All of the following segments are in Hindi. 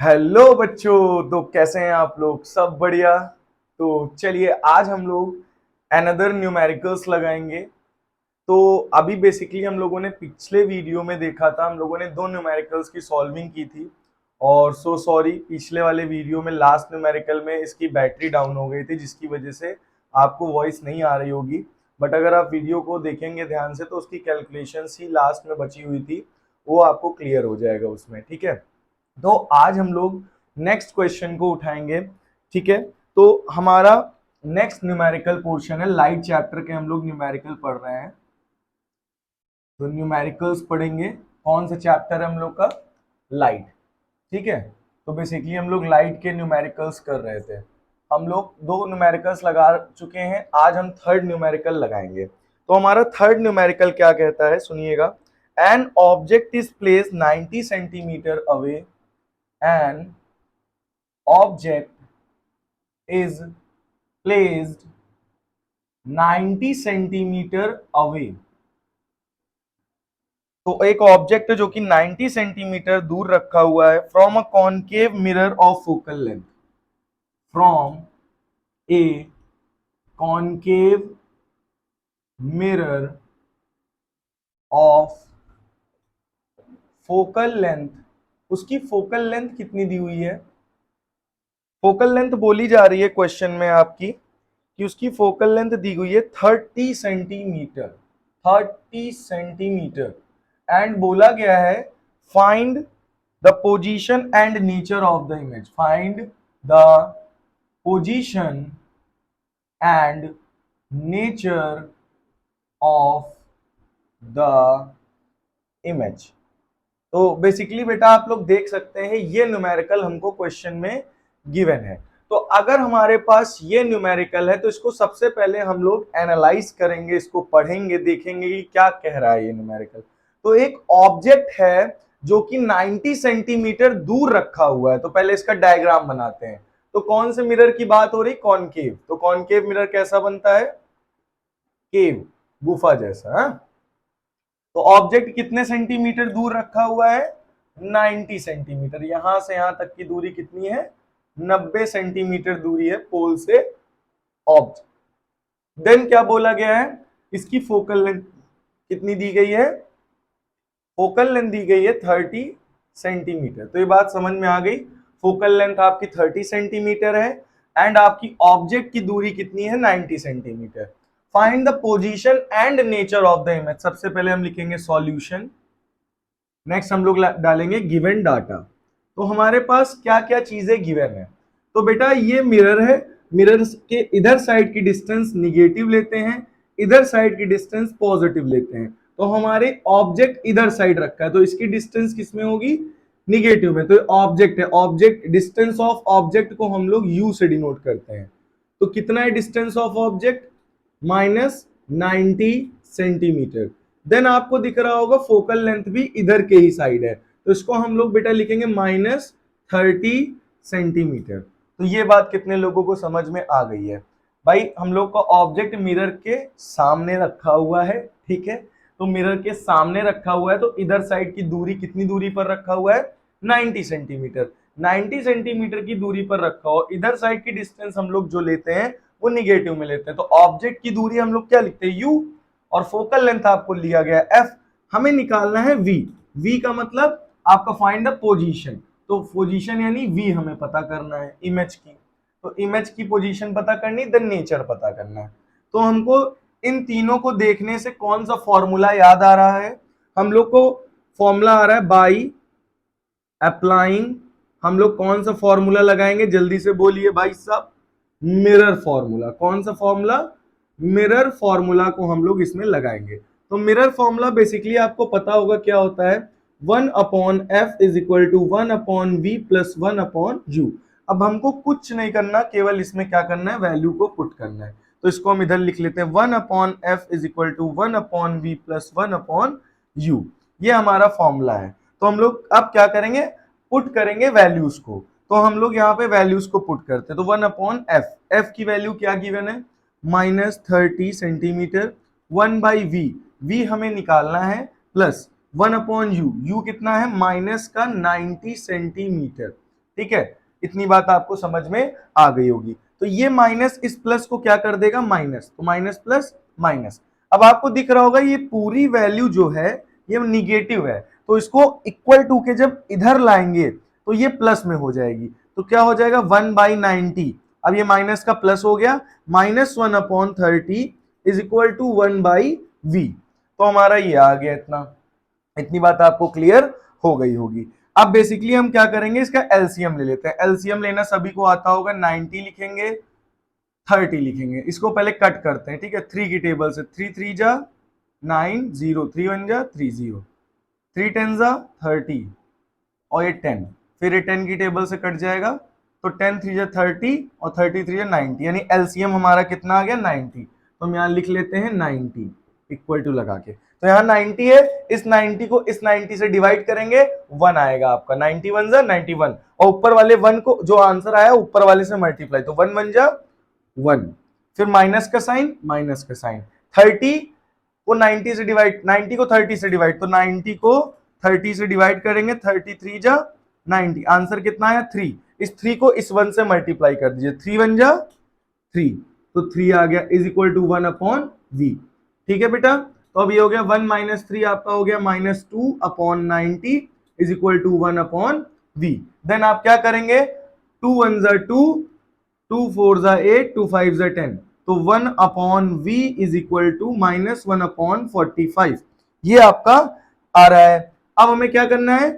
हेलो बच्चों, तो कैसे हैं आप लोग? सब बढ़िया। तो चलिए आज हम लोग अनदर न्यूमेरिकल्स लगाएंगे। तो अभी बेसिकली हम लोगों ने पिछले वीडियो में देखा था, हम लोगों ने दो न्यूमेरिकल्स की सॉल्विंग की थी। और सो सॉरी, पिछले वाले वीडियो में लास्ट न्यूमेरिकल में इसकी बैटरी डाउन हो गई थी, जिसकी वजह से आपको वॉइस नहीं आ रही होगी। बट अगर आप वीडियो को देखेंगे ध्यान से तो उसकी कैलकुलेशंस ही लास्ट में बची हुई थी, वो आपको क्लियर हो जाएगा उसमें। ठीक है, तो आज हम लोग नेक्स्ट क्वेश्चन को उठाएंगे। ठीक है, तो हमारा नेक्स्ट न्यूमेरिकल पोर्शन है, लाइट चैप्टर के हम लोग न्यूमेरिकल पढ़ रहे हैं। तो न्यूमेरिकल्स पढ़ेंगे। कौन सा चैप्टर है हम लोग का? लाइट। ठीक है, तो बेसिकली हम लोग लाइट के न्यूमेरिकल्स कर रहे थे। हम लोग दो न्यूमेरिकल्स लगा चुके हैं, आज हम थर्ड न्यूमेरिकल लगाएंगे। तो हमारा थर्ड न्यूमेरिकल क्या कहता है, सुनिएगा। An object is place 90 centimetre away, an object is placed 90 centimetre away. तो एक ऑब्जेक्ट जो कि 90 सेंटीमीटर दूर रखा हुआ है from a concave mirror of focal length, from A concave mirror of focal length. उसकी फोकल लेंथ कितनी दी हुई है? फोकल लेंथ बोली जा रही है क्वेश्चन में आपकी कि उसकी फोकल लेंथ दी हुई है 30 सेंटीमीटर। 30 सेंटीमीटर। एंड बोला गया है find the position and nature of the image. Find the position and nature of the image. तो बेसिकली बेटा आप लोग देख सकते हैं ये न्यूमेरिकल हमको क्वेश्चन में गिवन है। तो अगर हमारे पास ये न्यूमेरिकल है तो इसको सबसे पहले हम लोग एनालाइज करेंगे, इसको पढ़ेंगे, देखेंगे कि क्या कह रहा है ये न्यूमेरिकल। तो एक ऑब्जेक्ट है जो कि 90 सेंटीमीटर दूर रखा हुआ है। तो पहले इसका डायग्राम बनाते हैं। तो कौन से मिरर की बात हो रही? कॉनकेव। तो कॉनकेव मिरर कैसा बनता है? केव, गुफा जैसा। हा? तो ऑब्जेक्ट कितने सेंटीमीटर दूर रखा हुआ है? 90 सेंटीमीटर। यहां से यहां तक की दूरी कितनी है? 90 सेंटीमीटर दूरी है पोल से ऑब्जेक्ट। देन क्या बोला गया है? इसकी फोकल लेंथ कितनी दी गई है? फोकल लेंथ दी गई है 30 सेंटीमीटर। तो ये बात समझ में आ गई। फोकल लेंथ आपकी 30 सेंटीमीटर है एंड आपकी ऑब्जेक्ट की दूरी कितनी है? 90 centimetre. Find the position and nature of the image. सबसे पहले हम लिखेंगे सॉल्यूशन। नेक्स्ट हम लोग डालेंगे गिवन डाटा। तो हमारे पास क्या क्या चीजें गिवन है? तो बेटा ये मिरर है, मिरर के इधर साइड की डिस्टेंस निगेटिव लेते हैं, इधर साइड की डिस्टेंस पॉजिटिव लेते हैं। तो हमारे ऑब्जेक्ट इधर साइड रखा है तो इसकी डिस्टेंस किसमें होगी? निगेटिव में। तो ऑब्जेक्ट है, ऑब्जेक्ट डिस्टेंस ऑफ ऑब्जेक्ट को हम लोग यू से डिनोट करते हैं। तो कितना है distance of object? -90 centimetre. Then आपको दिख रहा होगा फोकल लेंथ भी इधर के ही साइड है, तो इसको हम लोग बेटा लिखेंगे -30 सेंटीमीटर। तो ये बात कितने लोगों को समझ में आ गई है? भाई हम लोग का ऑब्जेक्ट मिरर के सामने रखा हुआ है। ठीक है, तो मिरर के सामने रखा हुआ है तो इधर साइड की दूरी कितनी दूरी पर रखा हुआ है? 90 सेंटीमीटर। 90 सेंटीमीटर की दूरी पर रखा हो, इधर साइड की डिस्टेंस हम लोग जो लेते हैं वो निगेटिव में लेते हैं। तो ऑब्जेक्ट की दूरी हम लोग क्या लिखते हैं? यू। और फोकल लेंथ आपको लिया गया एफ। हमें निकालना है वी। वी का मतलब आपका फाइंड द पोजीशन। तो पोजीशन यानी वी हमें पता करना है इमेज की। तो इमेज की पोजीशन पता करनी, देन नेचर पता करना है। तो हमको इन तीनों को देखने से कौन सा फॉर्मूला याद आ रहा है? हम लोग को फॉर्मूला आ रहा है बाई अप्लाइंग। हम लोग कौन सा फॉर्मूला लगाएंगे? जल्दी से बोलिए भाई साहब। Mirror formula. कौन सा फॉर्मूला? मिरर फॉर्मूला को हम लोग इसमें लगाएंगे। तो मिरर फॉर्मूला बेसिकली आपको पता होगा क्या होता है। 1/f is equal to 1/v plus 1/u। अब हमको कुछ नहीं करना, केवल इसमें क्या करना है? वैल्यू को पुट करना है। तो इसको हम इधर लिख लेते हैं 1/f is equal to 1/v plus 1/u। ये हमारा फॉर्मूला है। तो हम लोग अब क्या करेंगे? पुट करेंगे वैल्यूज को। तो हम लोग यहाँ पे वैल्यूज को पुट करते हैं। तो 1/f, एफ की वैल्यू क्या गिवन है? -30 सेंटीमीटर। 1/v, v हमें निकालना है, प्लस 1/u, u कितना है? माइनस का 90 सेंटीमीटर। ठीक है, इतनी बात आपको समझ में आ गई होगी। तो ये माइनस इस प्लस को क्या कर देगा, माइनस, तो माइनस प्लस माइनस। अब आपको दिख रहा होगा ये पूरी वैल्यू जो है ये निगेटिव है, तो इसको इक्वल टू के जब इधर लाएंगे तो ये प्लस में हो जाएगी, तो क्या हो जाएगा 1/90। अब ये माइनस का प्लस हो गया, -1/30 इज इक्वल टू 1/v। तो हमारा ये आ गया इतना, इतनी बात आपको क्लियर हो गई होगी। अब बेसिकली हम क्या करेंगे, इसका एलसीएम ले लेते हैं। एलसीएम लेना सभी को आता होगा, 90 लिखेंगे, 30 लिखेंगे। इसको पहले कट करते हैं, ठीक है, 3 की टेबल से, 3 3 जा 9, 0 3 1 जा 3 0, 3 10 जा 30 और ये 10, फिर ये 10 की टेबल से कट जाएगा, तो 10 3 जा 30 और 30 3 जा 90, यानी एलसीएम हमारा कितना आ गया 90। तो हम यहाँ लिख लेते हैं 90 इक्वल टू लगा के, तो यहाँ 90 है, इस 90 को इस 90 से डिवाइड करेंगे, 1 आएगा आपका, 91 जा 91, और ऊपर वाले 1 को जो आंसर आया ऊपर वाले से मल्टीप्लाई, तो 1 1 जा 1, फिर माइनस का साइन, माइनस का साइन, 30 को 90 से डिवाइड, 90 को 30 से डिवाइड, तो 90 को 30 से डिवाइड करेंगे, 33 जा 90, आंसर कितना आया 3, इस 3 को इस 1 से मल्टीप्लाई कर दीजिए, 3 1 जा 3, तो 3 आ गया इज इक्वल टू 1/v। ठीक है बेटा, तो अब ये हो गया 1 - 3 आपका हो गया -2/90 is equal to 1/v। Then आप क्या करेंगे, 2 1 जा 2, 2 4 जा 8, 2 5 जा 10, तो 1/v इज इक्वल टू -1/45, ये आपका आ रहा है। अब हमें क्या करना है,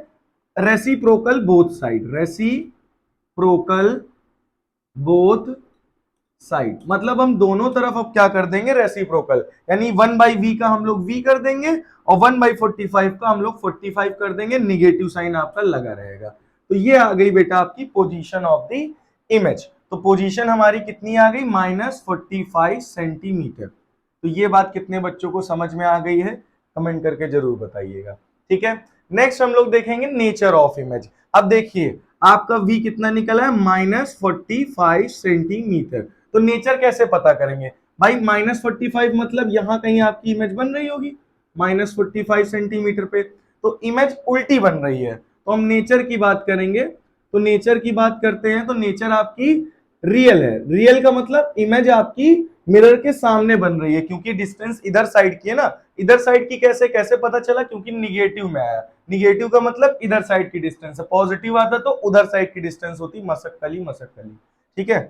reciprocal both side, reciprocal both side, मतलब हम दोनों तरफ अब क्या कर देंगे, रेसिप्रोकल, यानी 1/v का हम लोग v कर देंगे और 1/45 का हम लोग 45 कर देंगे, निगेटिव साइन आपका लगा रहेगा। तो ये आ गई बेटा आपकी पोजीशन ऑफ द इमेज। तो पोजीशन हमारी कितनी आ गई, -45 सेंटीमीटर। तो ये बात कितने बच्चों को समझ में आ गई है, कमेंट करके जरूर बताइएगा। ठीक है, नेक्स्ट हम लोग देखेंगे नेचर ऑफ इमेज। अब देखिए आपका v कितना निकला है, -45 सेंटीमीटर। तो नेचर कैसे पता करेंगे भाई, -45 मतलब यहां कहीं आपकी इमेज बन रही होगी -45 सेंटीमीटर पे, तो इमेज उल्टी बन रही है। तो हम नेचर की बात करेंगे, तो नेचर की बात करते हैं, तो नेचर आपकी रियल है। रियल का मतलब इमेज आपकी मिरर के सामने बन रही है, क्योंकि डिस्टेंस इधर साइड की है ना, इधर साइड की कैसे कैसे पता चला, क्योंकि निगेटिव में आया। निगेटिव का मतलब इधर साइड की डिस्टेंस है, पॉजिटिव आता तो उधर साइड की डिस्टेंस होती मसक्कली मसक्कली। ठीक है,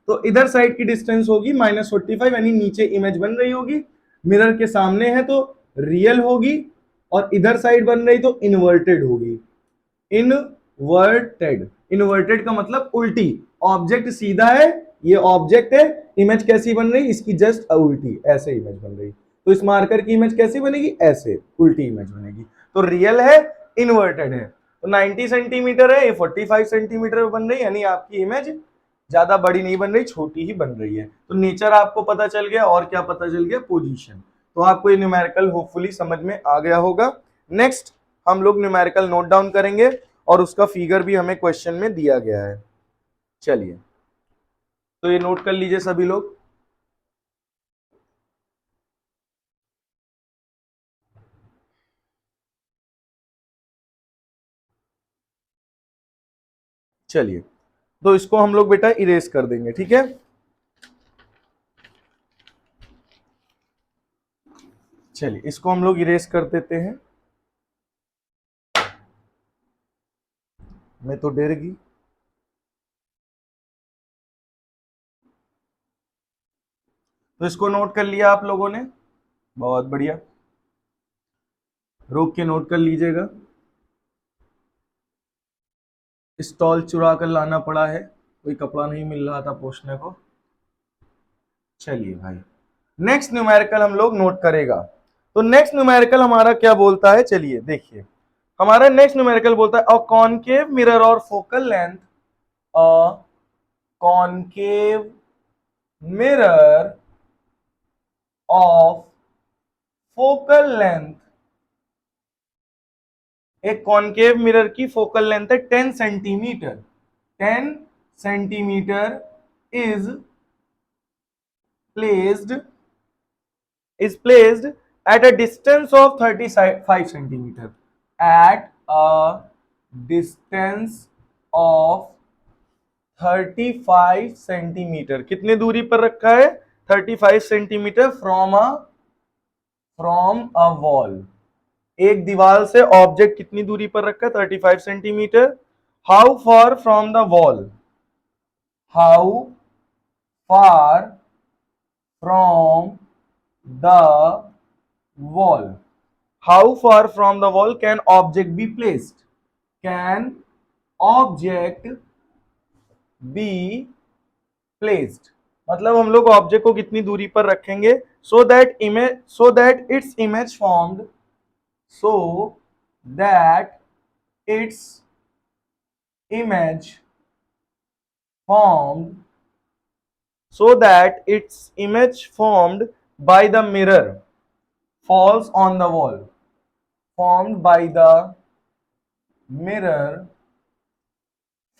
तो इधर साइड की डिस्टेंस होगी -45, यानी नीचे इमेज बन रही होगी, मिरर के सामने है तो रियल होगी, और इधर साइड बन रही तो इन्वर्टेड होगी। इनवर्टेड, इन्वर्टेड का मतलब उल्टी, ऑब्जेक्ट सीधा है, ये ऑब्जेक्ट है, इमेज कैसी बन रही, इसकी जस्ट उल्टी, ऐसे इमेज बन रही। तो इस मार्कर की इमेज कैसी बनेगी, ऐसे उल्टी इमेज बनेगी। तो रियल है, इन्वर्टेड है। तो 90 सेंटीमीटर है, ये 45 सेंटीमीटर बन रही, यानी आपकी इमेज ज्यादा बड़ी नहीं बन रही, छोटी ही बन रही है। तो नेचर आपको पता चल गया, और क्या पता चल गया, पोजीशन। तो आपको ये न्यूमेरिकल होपफुली समझ में आ गया होगा। नेक्स्ट हम लोग न्यूमेरिकल नोट डाउन करेंगे, और उसका फिगर भी हमें क्वेश्चन में दिया गया है। चलिए, तो ये नोट कर लीजिए सभी लोग। चलिए, तो इसको हम लोग बेटा इरेज कर देंगे, ठीक है। चलिए, इसको हम लोग इरेज कर देते हैं। मैं तो डर गई। तो इसको नोट कर लिया आप लोगों ने, बहुत बढ़िया, रोक के नोट कर लीजिएगा। स्टॉल चुरा कर लाना पड़ा है, कोई कपड़ा नहीं मिल रहा था पोछने को। चलिए भाई, नेक्स्ट न्यूमेरिकल हम लोग नोट करेगा। तो नेक्स्ट न्यूमेरिकल हमारा क्या बोलता है, चलिए देखिए, हमारा नेक्स्ट न्यूमेरिकल बोलता है अ कॉनकेव मिरर और focal length, a concave mirror of focal length, एक कॉनकेव मिरर की फोकल लेंथ है 10 centimetre, 10 centimetre is placed at a distance of 35 centimeter, at a distance of 35 centimetre, कितने दूरी पर रखा है? 35 सेंटीमीटर फ्रॉम अ वॉल। एक दीवार से ऑब्जेक्ट कितनी दूरी पर रखा है? 35 centimetre. How far from the wall? How far from the wall? How far from the wall can object be placed? Can object be placed? मतलब हम लोग ऑब्जेक्ट को कितनी दूरी पर रखेंगे so that its image formed so that its image formed by the mirror falls on the wall, formed by the mirror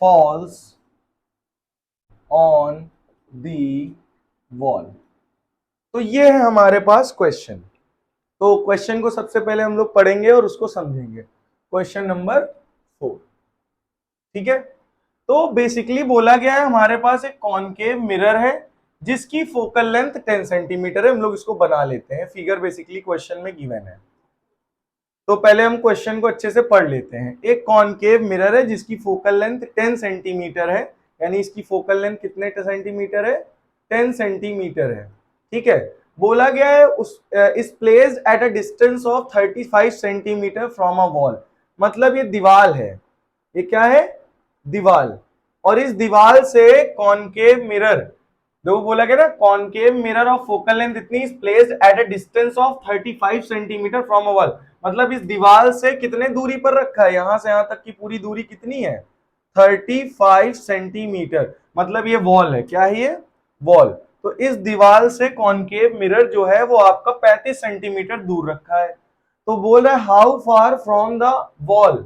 falls on the wall। तो ये है हमारे पास क्वेश्चन। तो क्वेश्चन को सबसे पहले हम लोग पढ़ेंगे और उसको समझेंगे। क्वेश्चन नंबर 4, ठीक है। तो बेसिकली बोला गया है हमारे पास एक कॉनकेव मिरर है जिसकी फोकल लेंथ 10 सेंटीमीटर है। हम लोग इसको बना लेते हैं, फिगर बेसिकली क्वेश्चन में गिवन है। तो पहले हम क्वेश्चन को अच्छे से पढ़ लेते हैं। एक कॉनकेव मिरर है जिसकी फोकल लेंथ 10 सेंटीमीटर है, यानी इसकी फोकल लेंथ कितने सेंटीमीटर है? 10 सेंटीमीटर है, ठीक है। बोला गया है इस placed at a distance of 35 centimetre from a wall. मतलब ये दीवार है, ये क्या है? दीवार। और इस दीवार से कॉनकेव मिरर, देखो बोला गया ना, concave mirror of focal length इतनी is placed at a distance of 35 centimetre from a wall. मतलब इस दीवार से कितने दूरी पर रखा है? यहां से यहां तक की पूरी दूरी कितनी है? 35 सेंटीमीटर। मतलब ये वॉल है, क्या है ये? वॉल। तो इस दीवार से कॉनकेव मिरर जो है वो आपका 35 सेंटीमीटर दूर रखा है। तो बोल रहा है how far from the wall,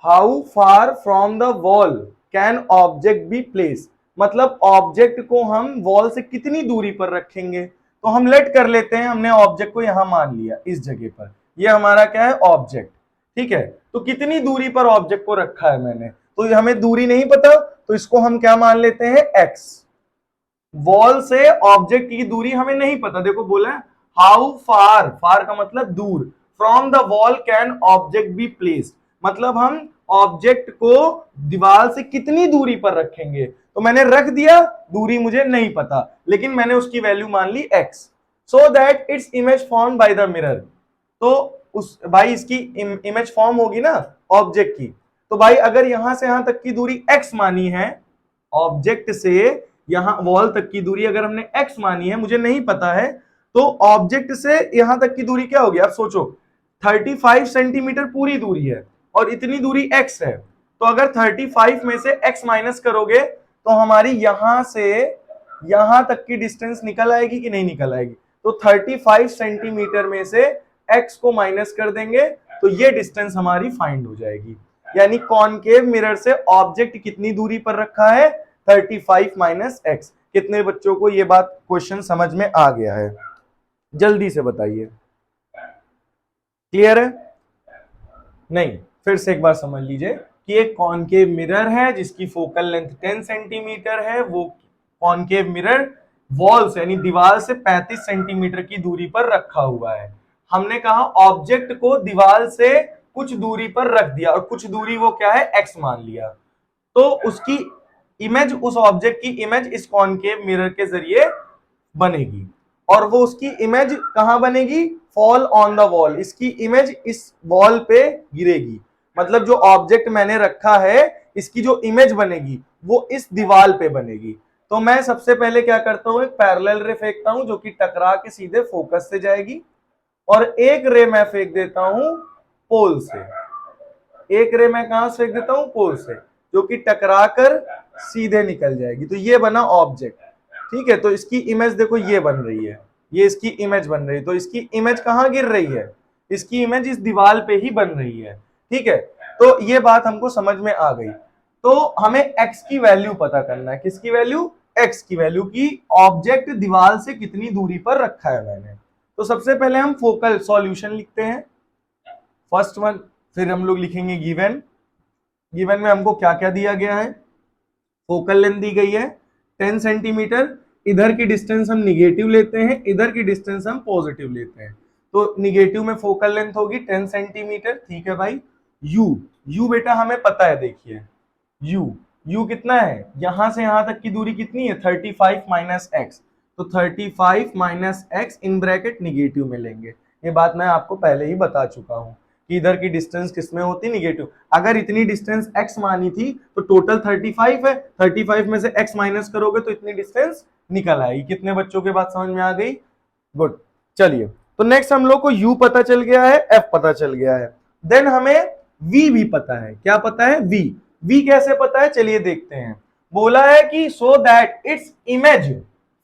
how far from the wall can object be place? मतलब ऑब्जेक्ट को हम वॉल से कितनी दूरी पर रखेंगे? तो हम लेट कर लेते हैं, हमने ऑब्जेक्ट को यहां मान लिया इस जगह पर, ये हमारा क्या है? ऑब्जेक्ट, ठीक है। तो कितनी दूरी पर ऑब्जेक्ट को रखा है मैंने, तो हमें दूरी नहीं पता, तो इसको हम क्या मान लेते हैं? एक्स। वॉल से ऑब्जेक्ट की दूरी हमें नहीं पता, देखो बोला है हाउ फार, फार का मतलब दूर, from the wall can object be placed, मतलब हम ऑब्जेक्ट को दीवार से कितनी दूरी पर रखेंगे। तो मैंने रख दिया, दूरी मुझे नहीं पता, लेकिन मैंने उसकी वैल्यू मान ली x, so that its image form by the mirror. तो उस भाई इसकी इमेज फॉर्म होगी ना ऑब्जेक्ट की। तो भाई अगर यहां से यहां तक की दूरी x मानी है, ऑब्जेक्ट से यहां वॉल तक की दूरी अगर हमने x मानी है, मुझे नहीं पता है, तो ऑब्जेक्ट से यहां तक की दूरी क्या होगी? आप सोचो, 35 सेंटीमीटर पूरी दूरी है और इतनी दूरी x है। तो अगर 35 में से x माइनस करोगे तो हमारी यहां से यहां तक की डिस्टेंस निकल आएगी कि नहीं निकल आएगी? तो 35 सेंटीमीटर में से x को माइनस कर देंगे तो ये डिस्टेंस हमारी फाइंड हो जाएगी। यानी कॉनकेव मिरर से ऑब्जेक्ट कितनी दूरी पर रखा है? 35 माइनस x। कितने बच्चों को ये बात क्वेश्चन समझ में आ गया है? जल्दी से बताइए, क्लियर है? नहीं, फिर से एक बार समझ लीजिए कि एक कॉनकेव मिरर है जिसकी फोकल लेंथ 10 सेंटीमीटर है। वो कॉनकेव मिरर वॉल से यानी दीवार से 35 सेंटीमीटर की दूरी पर रखा हुआ है। हमने कहा ऑब्जेक्ट को दीवार से कुछ दूरी पर रख दिया और कुछ दूरी वो क्या है? एक्स मान लिया। तो उसकी इमेज, उस ऑब्जेक्ट की इमेज इस कॉनकेव मिरर के जरिए बनेगी और वो उसकी इमेज कहां बनेगी? फॉल ऑन द वॉल, इसकी इमेज इस वॉल पे गिरेगी। मतलब जो ऑब्जेक्ट मैंने रखा है इसकी जो इमेज बनेगी वो इस दीवार पे बनेगी। तो मैं सबसे पहले क्या करता हूं? एक पैरेलल रे फेंकता हूं जो कि टकरा के सीधे फोकस से जाएगी, और एक रे मैं फेंक देता हूं पोल से। एक रे मैं कहां से फेंक देता हूं? पोल से, जो कि टकरा कर सीधे निकल जाएगी। तो ये बना ऑब्जेक्ट, ठीक है। तो इसकी इमेज देखो ये बन रही है, ये इसकी इमेज बन रही है। तो इसकी इमेज कहां गिर रही है? इसकी इमेज इस दीवार पे ही बन रही है, ठीक है। तो ये बात हमको समझ में आ गई। तो हमें x की वैल्यू पता करना है। किसकी वैल्यू? x की वैल्यू की ऑब्जेक्ट दीवार से कितनी दूरी पर रखा है मैंने। तो सबसे पहले हम फोकल सॉल्यूशन लिखते हैं, फर्स्ट वन। फिर हम लोग लिखेंगे गिवन। गिवन में हमको क्या क्या दिया गया है? फोकल लेंथ दी गई है 10 सेंटीमीटर, इधर की डिस्टेंस हम निगेटिव लेते हैं, इधर की डिस्टेंस हम पॉजिटिव लेते हैं, तो निगेटिव में फोकल लेंथ होगी 10 सेंटीमीटर, ठीक है भाई। यू बेटा हमें पता है, देखिए यू कितना है, यहां से यहां तक की दूरी कितनी है 35 माइनस एक्स, तो 35 minus x in bracket negative में लेंगे। ये बात मैं आपको पहले ही बता चुका हूं कि इधर की डिस्टेंस किसमें होती निगेटिव। अगर इतनी डिस्टेंस x मानी थी तो टोटल 35 है, 35 में से x माइनस करोगे तो इतनी डिस्टेंस निकल आएगी। कितने बच्चों के बात समझ में आ गई? गुड। चलिए, तो नेक्स्ट हम लोग को u पता चल गया है, f पता चल गया है, देन हमें v भी पता है। क्या पता है? v कैसे पता है, चलिए देखते हैं। बोला है कि so that its image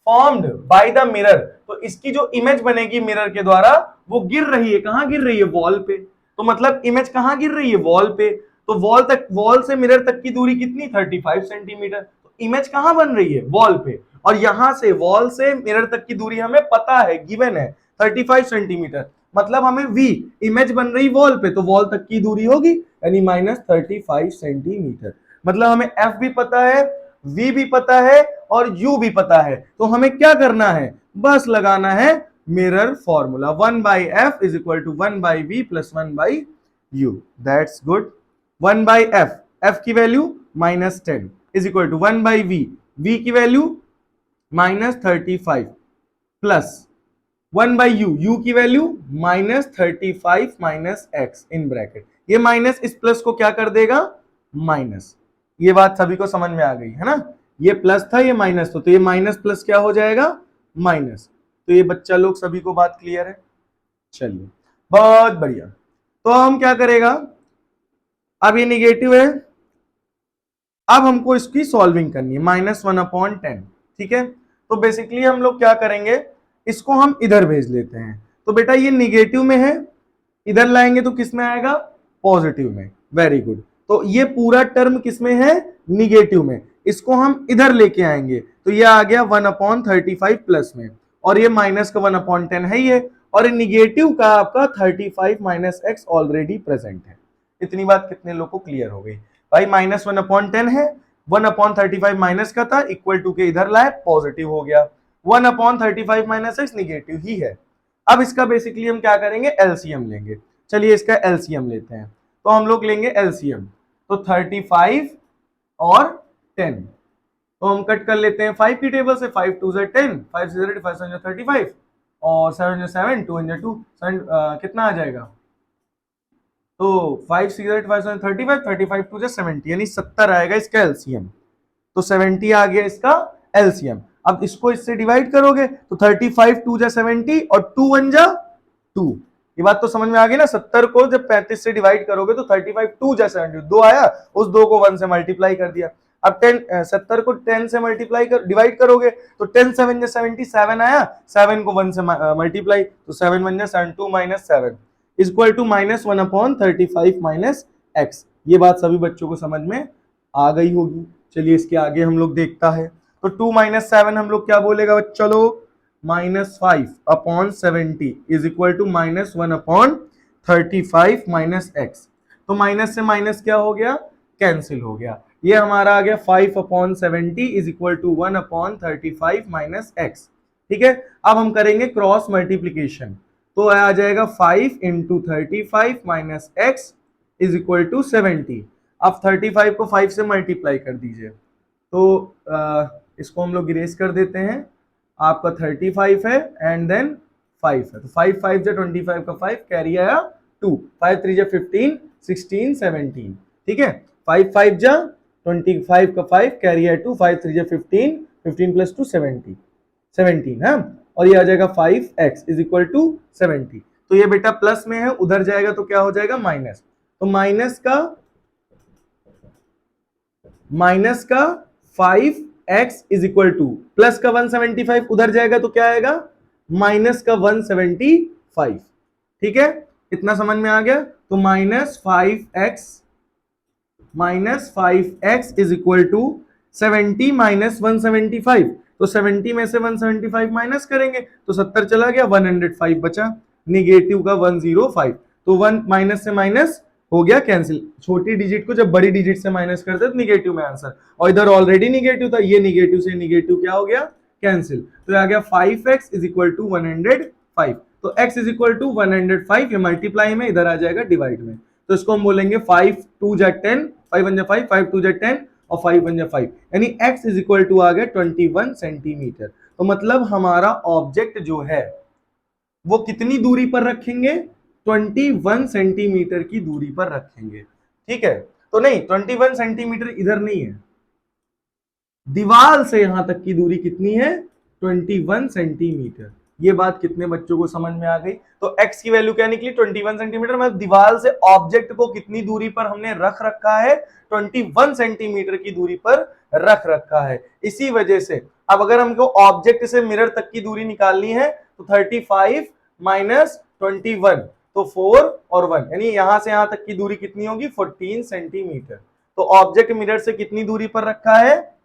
formed by the mirror, तो इसकी जो इमेज बनेगी मिरर के द्वारा वो गिर रही है, कहां गिर रही है? वॉल पे। तो मतलब इमेज कहां गिर रही है? वॉल पे। तो वॉल से मिरर तक की दूरी कितनी? 35 सेंटीमीटर। तो इमेज कहां बन रही है? वॉल पे। और यहां से वॉल से मिरर तक की दूरी हमें पता है, गिवन है 35 सेंटीमीटर, मतलब हमें v इमेज बन रही वॉल पे, तो वॉल तक की दूरी होगी यानी -35 सेंटीमीटर। मतलब हमें f भी पता है, v भी पता है और u भी पता है। तो हमें क्या करना है? बस लगाना है mirror formula, 1/f is equal to 1/v plus 1/u। That's good. 1/f, f की value -10 is equal to 1/v, v की वैल्यू -35 प्लस 1/u, u की value -35 minus x in bracket. ये माइनस इस प्लस को क्या कर देगा? माइनस। ये बात सभी को समझ में आ गई है ना? ये प्लस था, ये माइनस था, तो ये माइनस प्लस क्या हो जाएगा? माइनस। तो ये बच्चा लोग सभी को बात क्लियर है? चलिए, बहुत बढ़िया। तो हम क्या करेगा, अब ये निगेटिव है, अब हमको इसकी सॉल्विंग करनी है, -1/10, ठीक है। तो बेसिकली हम लोग क्या करेंगे, इसको हम इधर भेज लेते हैं। तो बेटा ये निगेटिव में है, इधर लाएंगे तो किस में आएगा? पॉजिटिव में। Very good. तो ये पूरा टर्म किस में है? निगेटिव में। इसको हम इधर लेके आएंगे तो ये आ गया 1/35 प्लस में, और ये माइनस का 1/10 है ये, और निगेटिव का आपका 35 माइनस एक्स ऑलरेडी प्रेजेंट है। इतनी बात कितने लोग को क्लियर हो गई? भाई -1/10 है, 1/35 माइनस का था, इक्वल टू के इधर लाए, पॉजिटिव हो गया। 1/35 माइनस एक्स निगेटिव ही है। अब इसका बेसिकली हम क्या करेंगे? एलसीएम लेंगे। चलिए इसका एलसीएम लेते हैं। तो हम लोग लेंगे एलसीएम, तो 35 और 10, तो हम कट कर लेते हैं 5 की टेबल से, 5 2 10, 5 0 5 7 35 और 7 7 2 2 कितना आ जाएगा? तो 5 6 5 7 35, 35 2 70, यानी 70 आएगा इसका एलसीएम। तो 70 आ गया इसका एलसीएम। अब इसको इससे डिवाइड करोगे तो 35 2 70 और 2 1 2। ये बात तो समझ में आ गई ना? 70 को जब 35 से डिवाइड करोगे तो 35 2 70, 2 आया, उस 2 को 1 से मल्टीप्लाई कर दिया। अब 70 को 10 से मल्टीप्लाई डिवाइड करोगे तो 10 7 77 आया, 7 को 1 से मल्टीप्लाई, तो 7 1 7 2 -7 is equal to -1/35 minus x. ये बात सभी बच्चों को समझ में आ गई होगी। चलिए इसके आगे हम लोग देखता है। तो 2 - 7 हम लोग क्या बोलेगा बच्चा लोग? -5/70 is equal to -1/35 minus x. तो माइनस से माइनस क्या हो गया? कैंसिल हो गया। ये हमारा आ गया 5/70 is equal to 1/35 minus x. ठीक है, अब हम करेंगे क्रॉस मल्टीप्लीकेशन, तो आ जाएगा 5 × 35 minus x is equal to 70। अब 35 को 5 से मल्टीप्लाई कर दीजिए, तो इसको हम लोग इरेज कर देते हैं। आपका 35 है एंड देन 5 है, तो 5 5 जा 25 का 5 कैरी आया 2, 5 3 जा 15 16 17, ठीक है। 5 5 जा 25 का 5 कैरी आया 2, 5 3 जा 15, 15 प्लस 2 17 है, और ये आ जाएगा 5x इज इक्वल टू 70। तो ये बेटा प्लस में है, उधर जाएगा तो क्या हो जाएगा? माइनस। तो माइनस का 5x is equal two plus का 175, उधर जाएगा तो क्या आएगा? माइनस का 175। ठीक है, इतना समझ में आ गया? तो -5x is equal to 70 minus 175, तो 70 में से 175 माइनस करेंगे तो 70 चला गया, 105 बचा, निगेटिव का 105, तो 1 माइनस से माइनस हो गया कैंसिल। छोटी डिजिट को जब बड़ी डिजिट से माइनस करते हैं तो निगेटिव में आंसर, और इधर ऑलरेडी निगेटिव था, ये निगेटिव से निगेटिव क्या हो गया, कैंसिल। तो आ गया 5x इज इक्वल टू 105। तो x इज इक्वल टू 105, ये मल्टीप्लाई में, इधर आ जाएगा डिवाइड में। तो इसको हम बोलेंगे 5 2 जा 10, 5 1 जा 5, 5 2 जा 10 और 5 1 जा 5, यानी x इज इक्वल टू आ गया 21 सेंटीमीटर। तो मतलब हमारा ऑब्जेक्ट जो है वो कितनी दूरी पर रखेंगे, 21 सेंटीमीटर की दूरी पर रखेंगे। ठीक है, तो नहीं 21 सेंटीमीटर इधर नहीं है, दीवार से यहां तक की दूरी कितनी है, 21 सेंटीमीटर। ये बात कितने बच्चों को समझ में आ गई। तो x की वैल्यू क्या निकली, 21 सेंटीमीटर। मतलब दीवार से ऑब्जेक्ट को कितनी दूरी पर हमने रख रखा है, 21 सेंटीमीटर की दूरी पर रख रखा है। इसी वजह से अब अगर हमको ऑब्जेक्ट से मिरर तक की दूरी निकालनी है तो 35 माइनस 21, तो 4 और 1, यानी यहां से यहां तक की दूरी कितनी होगी, 14 सेंटीमीटर। तो ऑब्जेक्ट मिरर से कितनी दूरी पर रखा है,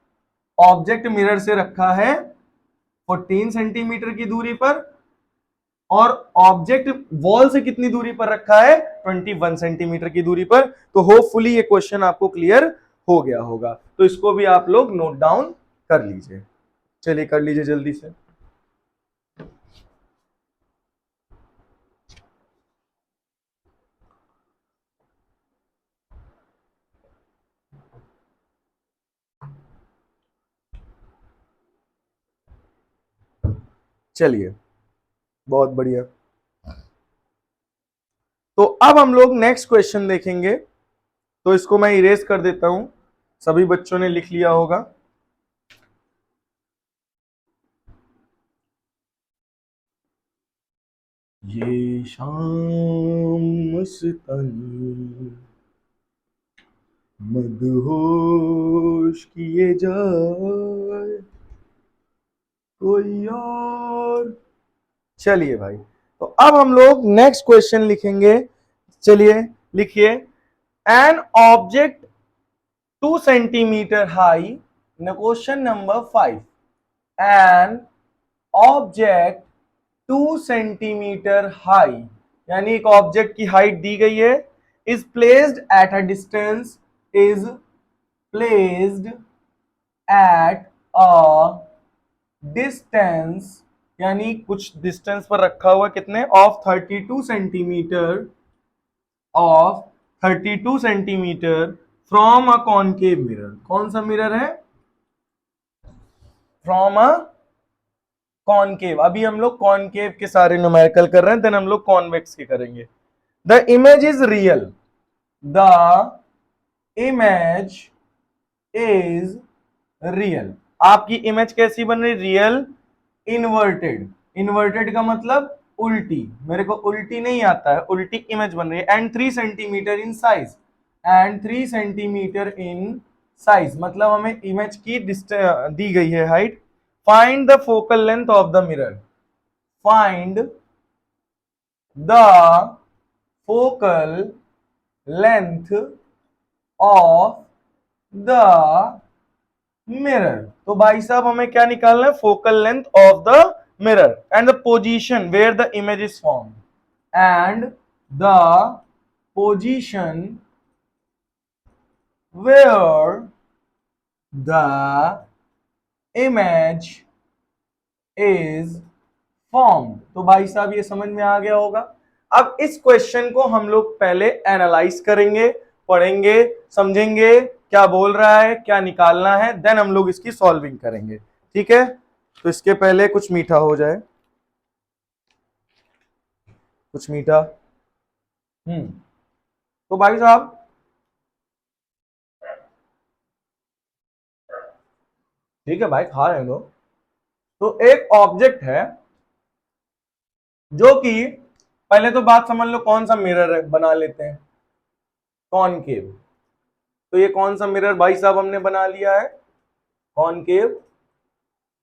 ऑब्जेक्ट मिरर से रखा है 14 सेंटीमीटर की दूरी पर, और ऑब्जेक्ट वॉल से कितनी दूरी पर रखा है, 21 सेंटीमीटर की दूरी पर। तो होपफुली ये क्वेश्चन आपको क्लियर हो गया होगा। तो इसको भी आप लोग नोट डाउन कर लीजिए। चलिए कर लीजिए जल्दी से। चलिए बहुत बढ़िया। तो अब हम लोग नेक्स्ट क्वेश्चन देखेंगे। तो इसको मैं इरेज कर देता हूं, सभी बच्चों ने लिख लिया होगा। ये शाम मस्तानी मदहोश किए जाए कोई और। चलिए भाई, तो अब हम लोग नेक्स्ट क्वेश्चन लिखेंगे। चलिए लिखिए, an object 2 centimetre high, question number 5, an object 2 centimetre high, यानी एक ऑब्जेक्ट की हाइट दी गई है, is placed at a distance, is placed at a distance, यानी कुछ डिस्टेंस पर रखा हुआ, कितने, of 32 centimetre, of 32 centimetre from a concave mirror. कौन सा मिरर है, फ्रॉम अ कॉनकेव। अभी हम लोग कॉनकेव के सारे न्यूमेरिकल कर रहे हैं, देन हम लोग कॉन्वेक्स के करेंगे। The image is real, the image is real. आपकी इमेज कैसी बन रही, रियल इन्वर्टेड। इन्वर्टेड का मतलब उल्टी, मेरे को उल्टी नहीं आता है, उल्टी इमेज बन रही है। And 3 centimetre in size, and 3 centimetre in size, मतलब हमें इमेज की दी गई है height. Find the focal length of the mirror, find the focal length of the mirror. तो भाई साहब हमें क्या निकालना है, focal length of the mirror and the position where the image is form, and the position where the image is formed. तो भाई साहब ये समझ में आ गया होगा। अब इस क्वेश्चन को हम लोग पहले एनालाइज करेंगे, पढ़ेंगे, समझेंगे क्या बोल रहा है, क्या निकालना है, देन हम लोग इसकी सॉल्विंग करेंगे। ठीक है, तो इसके पहले कुछ मीठा हो जाए, कुछ मीठा। तो भाई साहब ठीक है भाई, खा रहे हैं लोग। तो एक ऑब्जेक्ट है जो कि, पहले तो बात समझ लो कौन सा मिरर है, बना लेते हैं कॉनकेव। तो ये कौन सा मिरर भाई साहब हमने बना लिया है, कॉनकेव।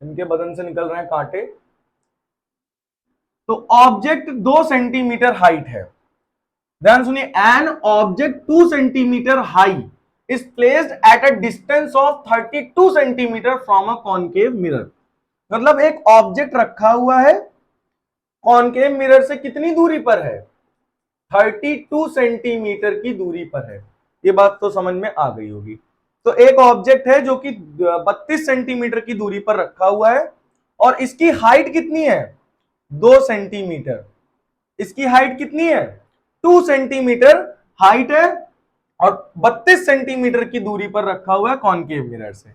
इनके बदन से निकल रहे हैं कांटे। तो ऑब्जेक्ट 2 सेंटीमीटर हाइट है, ध्यान सुनिए, an object 2 centimetre high is placed at a distance of 32 centimetre from a concave mirror. मतलब एक ऑब्जेक्ट रखा हुआ है, कॉनकेव मिरर से कितनी दूरी पर है, 32 सेंटीमीटर की दूरी पर है। ये बात तो समझ में आ गई होगी। तो एक ऑब्जेक्ट है जो कि 32 सेंटीमीटर की दूरी पर रखा हुआ है और इसकी हाइट कितनी है, 2 सेंटीमीटर। इसकी हाइट कितनी है, 2 सेंटीमीटर हाइट है और 32 सेंटीमीटर की दूरी पर रखा हुआ है कॉनकेव मिरर से।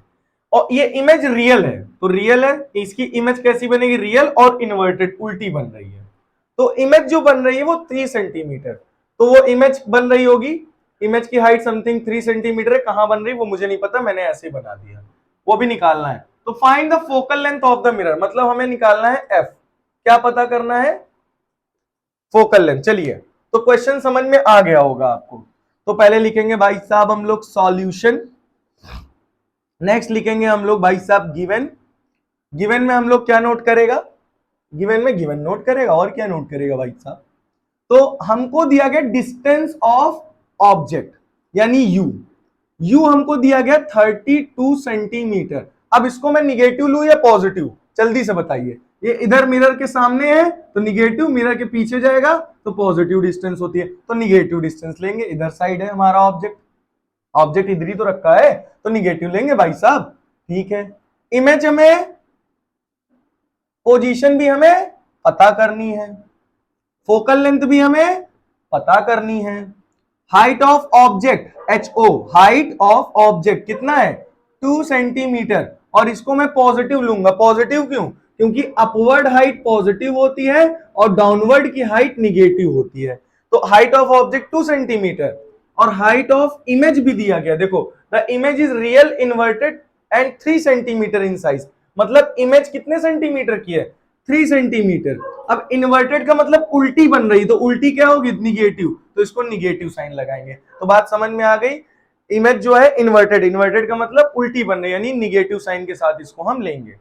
और ये इमेज रियल है, तो रियल है, इसकी इमेज कैसी बनेगी, रियल और इन्वर्टेड, उल्टी बन रही है। तो इमेज जो बन रही है वो 3 सेंटीमीटर, तो वो इमेज बन रही होगी, इमेज की हाइट समथिंग 3 सेंटीमीटर है। कहां बन रही वो मुझे नहीं पता, मैंने ऐसे ही बना दिया, वो भी निकालना है। तो find the focal length of the mirror, मतलब हमें निकालना है एफ। क्या पता करना है, फोकल लेंथ। चलिए, तो क्वेश्चन समझ में आ गया होगा आपको। तो पहले लिखेंगे भाई साहब हम लोग सॉल्यूशन, नेक्स्ट लिखेंगे हम लोग भाई साहब गिवन। गिवन में हम लोग क्या नोट करेगा, गिवन में गिवन नोट करेगा, और क्या नोट करेगा भाई साहब। तो हमको दिया गया डिस्टेंस ऑफ ऑब्जेक्ट यानी यू, यू हमको दिया गया 32 सेंटीमीटर। अब इसको मैं निगेटिव लू या पॉजिटिव, जल्दी से बताइए। ये इधर मिरर के सामने है तो निगेटिव, मिरर के पीछे जाएगा तो पॉजिटिव डिस्टेंस होती है, तो निगेटिव डिस्टेंस लेंगे। इधर साइड है हमारा ऑब्जेक्ट, ऑब्जेक्ट इधर ही तो रखा है तो निगेटिव लेंगे भाई साहब। ठीक है, इमेज हमें, पोजीशन भी हमें पता करनी है, फोकल लेंथ भी हमें पता करनी है, height of object HO, height of object कितना है 2 सेंटीमीटर, और इसको मैं पॉजिटिव लूंगा। पॉजिटिव क्यों, क्योंकि अपवर्ड हाइट पॉजिटिव होती है और डाउनवर्ड की हाइट निगेटिव होती है। तो हाइट ऑफ ऑब्जेक्ट 2 सेंटीमीटर और हाइट ऑफ इमेज भी दिया गया, देखो the image is real inverted and 3 centimetre in size, मतलब इमेज कितने सेंटीमीटर की है, 3 सेंटीमीटर। अब इन्वर्टेड का मतलब उल्टी बन रही, तो उल्टी क्या होगी, निगेटिव, तो इसको निगेटिव साइन लगाएंगे। तो बात समझ में आ गई, इमेज जो है इन्वर्टेड, इन्वर्टेड का मतलब उल्टी बन रही यानी निगेटिव साइन के साथ इसको हम लेंगे।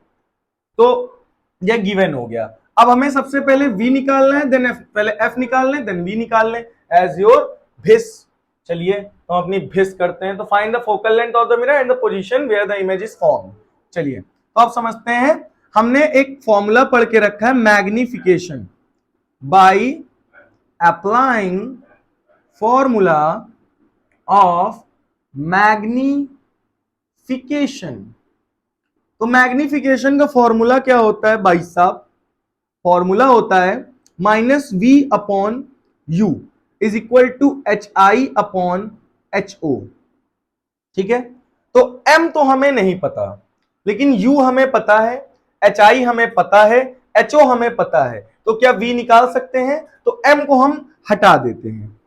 तो यह गिवन हो गया। अब हमें सबसे पहले v निकालना है, देन f, पहले f निकाल लें देन v निकाल लें एज योर भिस। चलिए तो अपनी भिस करते हैं। तो find the focal length of the mirror and the position where the image is form. चलिए तो आप समझते हैं, हमने एक फॉर्मूला पढ़ के रखा है, magnification by applying formula of magnification. तो मैग्निफिकेशन का फॉर्मूला क्या होता है भाई साहब, फॉर्मूला होता है -v upon u is equal to hi upon ho। ठीक है, तो m तो हमें नहीं पता, लेकिन u हमें पता है, hi हमें पता है, ho हमें पता है। तो क्या v निकाल सकते हैं, तो m को हम हटा देते हैं,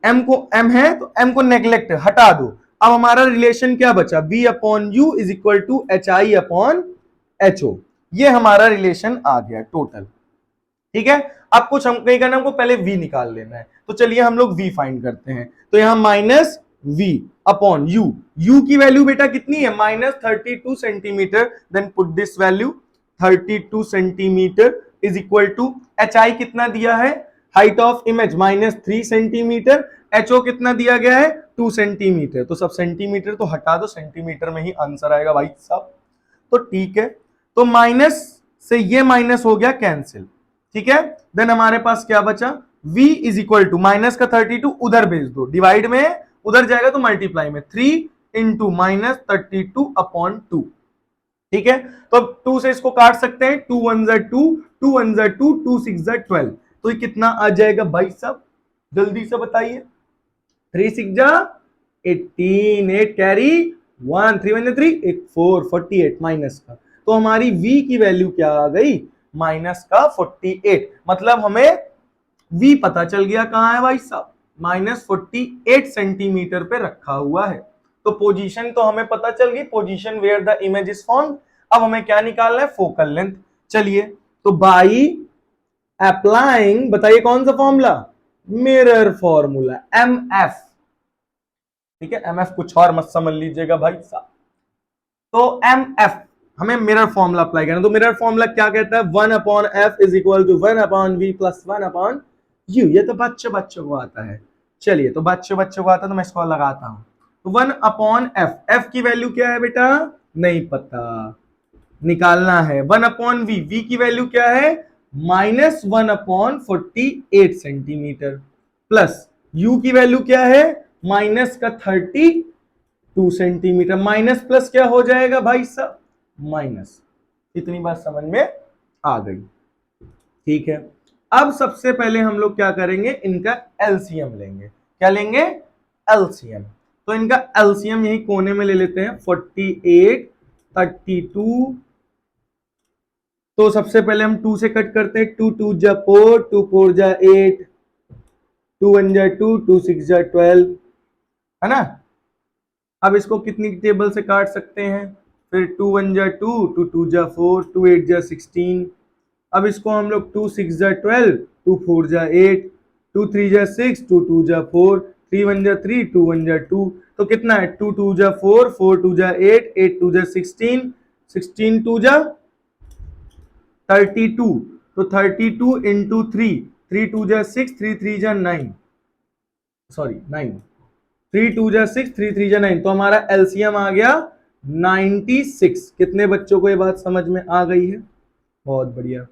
m है तो m को नेग्लेक्ट हटा दो। अब हमारा रिलेशन क्या बचा, v upon u is equal to hi upon ho, ये हमारा रिलेशन आ गया टोटल। ठीक है, अब कुछ हम नहीं करना, हमको पहले v निकाल लेना है। तो चलिए हम लोग v फाइंड करते हैं। तो यहां -v अपॉन u, u की वैल्यू बेटा कितनी है, -32 centimetre, then put this value 32 centimetre is equal to hi कितना दिया है, height of image -3 centimetre, ho कितना दिया गया है 2 सेंटीमीटर। तो सब सेंटीमीटर तो हटा दो, सेंटीमीटर में ही आंसर आएगा भाई साहब। तो ठीक है, तो माइनस से ये माइनस हो गया कैंसिल। ठीक है, देन हमारे पास क्या बचा, v is equal to minus का 32 उधर भेज दो, डिवाइड में उधर जाएगा तो मल्टीप्लाई में 3 इंटू -32 अपॉन 2। ठीक है, तो अब 2 से इसको काट सकते हैं, 2 1 जा 2, 2 1 जा 2, 2 6 जा 12। तो ये कितना आ जाएगा भाई साहब, जल्दी से बताइए। 3 6 जा 18, 8 कैरी 1, 3 1 जा 3, 1 4, 48 माइनस का। तो हमारी v की वैल्यू क्या आ गई, माइनस का 48। मतलब हमें v पता चल गया कहां है भाई साहब, -48 सेंटीमीटर पे रखा हुआ है। तो पोजीशन तो हमें पता चल गई, position where the image is found. अब हमें क्या निकालना है, फोकल लेंथ। चलिए तो बाई अप्लाइंग, बताइए कौन सा फॉर्मूला, मिरर फॉर्मूला mf। ठीक है, mf कुछ और मत समझ लीजिएगा भाई साहब। तो mf हमें मिरर फॉर्मूला अप्लाई करना। तो मिरर फॉर्मूला क्या कहता है, 1 upon f is equal to 1 upon v plus 1 upon u. ये तो बच्चों को आता है। चलिए तो बच्चों को आता है तो मैं इसको लगाता हूं। तो 1 अपॉन एफ, एफ की वैल्यू क्या है बेटा, नहीं पता, निकालना है। 1 अपॉन वी, वी की वैल्यू क्या है, -1 अपॉन 48 सेंटीमीटर। प्लस u की वैल्यू क्या है, माइनस का 32 सेंटीमीटर, माइनस प्लस क्या हो जाएगा भाई साहब, माइनस। इतनी बात समझ में आ गई, ठीक है। अब सबसे पहले हम लोग क्या करेंगे, इनका एलसीएम लेंगे। क्या लेंगे, एलसीएम। तो इनका एलसीएम यही कोने में ले लेते हैं, 48 32। तो सबसे पहले हम 2 से कट करते हैं, 2 2 जा 4, 2 4 जा 8, 2 1 जा 2, 2 6 जा 12, है ना। अब इसको कितनी टेबल से काट सकते हैं, फिर 2 1 जा 2, 2 2 जा 4, 2 8 जा 16। अब इसको हम लोग 2 6 जा 12, 2 4 जा 8, 2 3 जा 6, 2 2 जा 4, 3 1 जा 3, 2 1 जा 2। तो कितना है, 2 2 जा 4, 4 2 जा 8, 8 2 जा 16, 16 2 जा 32। तो 32 इंटू 3, 3 2 जा 6, 3 3 जा 9, सॉरी 9, 3 2 जा 6, 3 3 जा 9। तो हमारा एलसीएम आ गया 96। कितने बच्चों को ये बात समझ में आ गई है, बहुत बढ़िया।